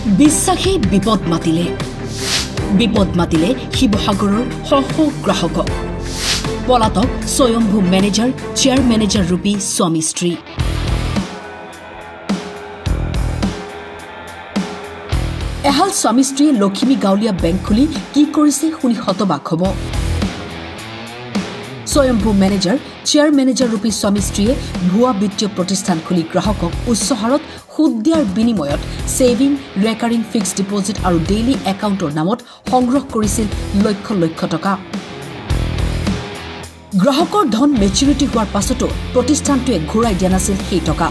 বিশ্বাসে বিপদ মাতিলে শিৱসাগৰৰ শশ গ্ৰাহকক পলাতক স্বয়ম্ভু মেনেজাৰ চেয়াৰ মেনেজাৰ ৰূপী স্বামী স্ত্ৰী এহাল স্বামী স্ত্ৰীয়ে লখিমী গাঁৱলীয়া বেংক খুলি কি কৰিছে শুনি হতবাক হ'ব স্বয়ম্ভু মেনেজাৰ চেয়াৰ মেনেজাৰ ৰূপী স্বামী স্ত্ৰীয়ে ভুৱা বিত্তীয় প্ৰতিষ্ঠান খুলি গ্ৰাহকক উচ্চ হাৰত সুদ দিয়াৰ বিনিময়ত সেভিং ৰেকাৰিং ফিক্সড ডিপোজিট আৰু ডেইলি একাউণ্টৰ নামত সংগ্ৰহ কৰিছিল লক্ষ লক্ষ টকা গ্ৰাহকৰ ধন মেচুৰিটি হোৱাৰ পাছতো প্ৰতিষ্ঠানটোৱে ঘূৰাই দিয়া নাছিল সেই টকা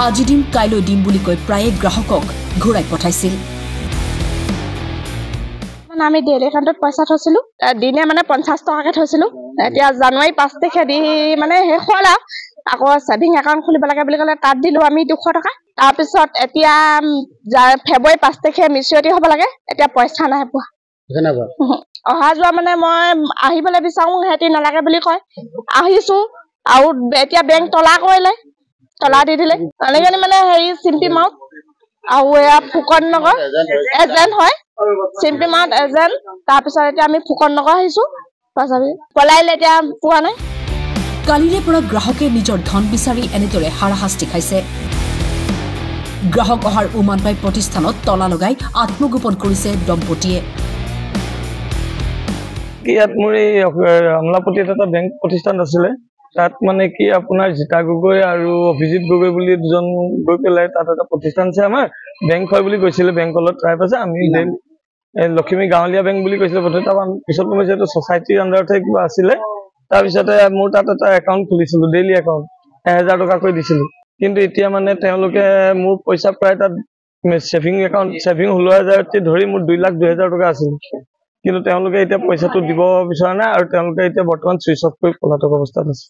আজি দিন কাইলৈ দিম বুলি কৈ প্ৰায়ে গ্ৰাহকক ঘূৰাই পঠাইছিল আমি ডেইলি একাউণ্টত পইচা থৈছিলো দিনে মানে 50 টকাকে থৈছিলো এতিয়া জানুৱাৰী 5 তাৰিখে দি মানে শেষ হ'ল আকৌ সেভিং একাউণ্ট খুলিব লাগে বুলি ক'লে তাত দিলো আমি 200 টকা তাৰপিছত এতিয়া ফেব্ৰুৱাৰী 5 তাৰিখে মিচুৰিটি হ'ব লাগে এতিয়া পইচা নাই পোৱা অহা যোৱা মানে মই আহিবলৈ বিচাৰো হেতি নালাগে বুলি কয় আহিছো আৰু এতিয়া বেংক তলা কৰিলে তলা দি দিলে এনেকৈ মানে হেৰি চিম্পি মাউত আৰু এয়া ফুকন নগৰ এজেণ্ট হয় চিম্পি মাউত এজেণ্ট তাৰপিছত এতিয়া আমি ফুকন নগৰ আহিছো পলাইলে এতিয়া পোৱা নাই কালিৰে পৰা গ্ৰাহকে নিজৰ ধন বিচাৰি এনেদৰে হাৰাশাস্তি খাইছে গ্ৰাহক অহাৰ উমান পাই প্ৰতিষ্ঠানত তলা লগাই আত্মগোপন কৰিছে দম্পতীয়ে ইয়াত মোৰ আমলাপতি এটা বেংক প্ৰতিষ্ঠান আছিলে তাত মানে কি আপোনাৰ জিতা গগৈ আৰু অভিজিত গগৈ বুলি দুজন গৈ পেলাই তাত এটা প্ৰতিষ্ঠান আছে আমাৰ বেংক হয় বুলি কৈছিলে বেংকলত ট্ৰাই পাইছে আমি লখিমী গাঁৱলীয়া বেংক বুলি কৈছিলে প্ৰথমে তাৰ পিছত মই যেটো সোসাইটিৰ আন্ডাৰতে কিবা আছিলে তাৰপিছতে মোৰ তাত এটা একাউণ্ট খুলিছিলো ডেইলি একাউণ্ট 1000 টকা কৈ দিছিলো কিন্তু এতিয়া মানে তেওঁলোকে মোৰ পইচা প্ৰায় তাত সেভিং একাউণ্ট সেভিং 16000 তে ধৰি মোৰ 2,02,000 টকা আছিল কিন্তু তেওঁলোকে এতিয়া পইচাটো দিব বিচৰা নাই আৰু তেওঁলোকে এতিয়া বৰ্তমান সুইচ অফ কৰি পলাতক অৱস্থাত আছে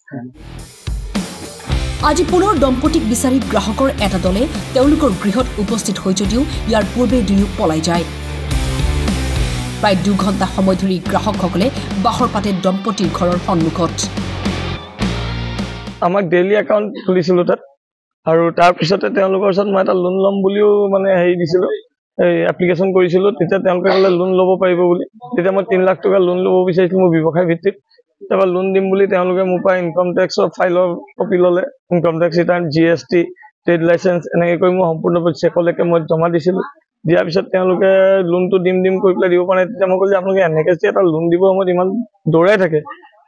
আজি পুনৰ দম্পতীক বিচাৰি গ্ৰাহকৰ এটা দলে তেওঁলোকৰ গৃহত উপস্থিত হৈ যদিও ইয়াৰ পূৰ্বে দুয়ো পলাই যায় প্ৰায় 2 ঘণ্টা সময় ধৰি গ্ৰাহকসকলে বাহৰ পাতে দম্পতীৰ ঘৰৰ সন্মুখত আমাক ডেইলি একাউণ্ট খুলিছিলো তাত আৰু তাৰ পিছতে তেওঁলোকৰ ওচৰত মই এটা লোন ল'ম বুলিও মানে হেৰি দিছিলো এই এপ্লিকেশন কৰিছিলো তেতিয়া তেওঁলোকে ক'লে লোন ল'ব পাৰিব বুলি তেতিয়া মই 3 লাখ টকা লোন ল'ব বিচাৰিছিলো মোৰ ব্যৱসায় ভিত্তিত তাৰপৰা লোন দিম বুলি তেওঁলোকে মোৰ পৰা ইনকাম টেক্সৰ ফাইলৰ কপি ল'লে income tax return GST trade licence এনেকৈ কৰি মই সম্পূৰ্ণ চেকলৈকে মই জমা দিছিলো দিয়াৰ পিছত তেওঁলোকে লোনটো দিম কৰি পেলাই দিব পৰা নাই তেতিয়া মই ক'লো আপোনালোকে এনেকৈ এটা লোন দিব সময়ত ইমান দৌৰাই থাকে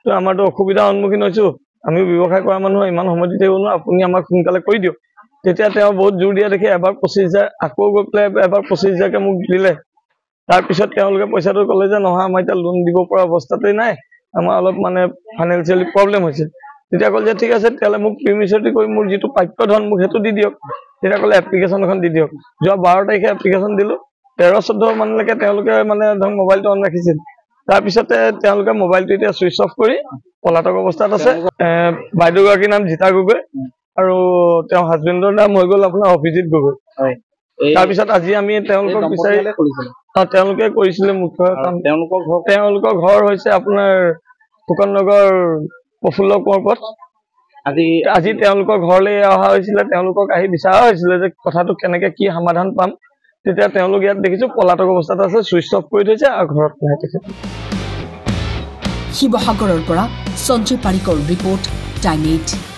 তো আমাৰতো অসুবিধাৰ সন্মুখীন হৈছো আমি ব্যৱসায় কৰা মানুহ ইমান সময় দি থাকিব নোৱাৰো আপুনি আমাক সোনকালে কৰি দিয়ক তেতিয়া তেওঁ বহুত জোৰ দিয়া দেখি এবাৰ 25000 আকৌ গৈ পেলাই এবাৰ 25000 কে মোক দিলে তাৰ পিছত তেওঁলোকে পইচাটো ক'লে যে নহয় আমাৰ এতিয়া লোন দিব পৰা অৱস্থাতে নাই আমাৰ অলপ মানে ফাইনান্সিয়ালি প্ৰবলেম হৈছে তেতিয়া ক'লে যে ঠিক আছে তেতিয়ালে মোক প্ৰিমিচৰি কৰি মোৰ যেটো প্ৰাপ্য ধন মোক হেতু দি দিয়ক তেতিয়া ক'লে এপ্লিকেশন এখন দি দিয়ক যোৱা 12 তাৰিখে এপ্লিকেশন দিলো 13-14 মানলৈকে তেওঁলোকে মানে ধৰ মোবাইলটো অন ৰাখিছিল তাৰ পিছতে তেওঁলোকে মোবাইলটো এতিয়া সুইচ অফ কৰি পলাতক অৱস্থাত আছে বাইদেউগৰাকীৰ নাম জিতা গগৈ আৰু তেওঁ হাজবেণ্ডৰ নাম হৈ গ'ল আপোনাৰ অভিজিত গগৈ হয় তাৰ পিছত আজি আমি তেওঁলোকক বিচাৰি তেওঁলোকে কৰিছিলে মুখ্য কাম তেওঁলোকৰ ঘৰ হৈছে আপোনাৰ ফুকন নগৰ প্ৰফুল্ল কোঁৱৰপথ আজি তেওঁলোকৰ ঘৰলৈ অহা হৈছিলে তেওঁলোকক আহি বিচাৰা হৈছিলে যে কথাটো কেনেকৈ কি সমাধান পাম তেতিয়া তেওঁলোক ইয়াত দেখিছো পলাতক অৱস্থাত আছে সুইচ অফ কৰি থৈছে আৰু ঘৰত নাই তেখেত শিৱসাগৰৰ পৰা সঞ্জয় পাৰিকৰ ৰিপৰ্ট টাইম 8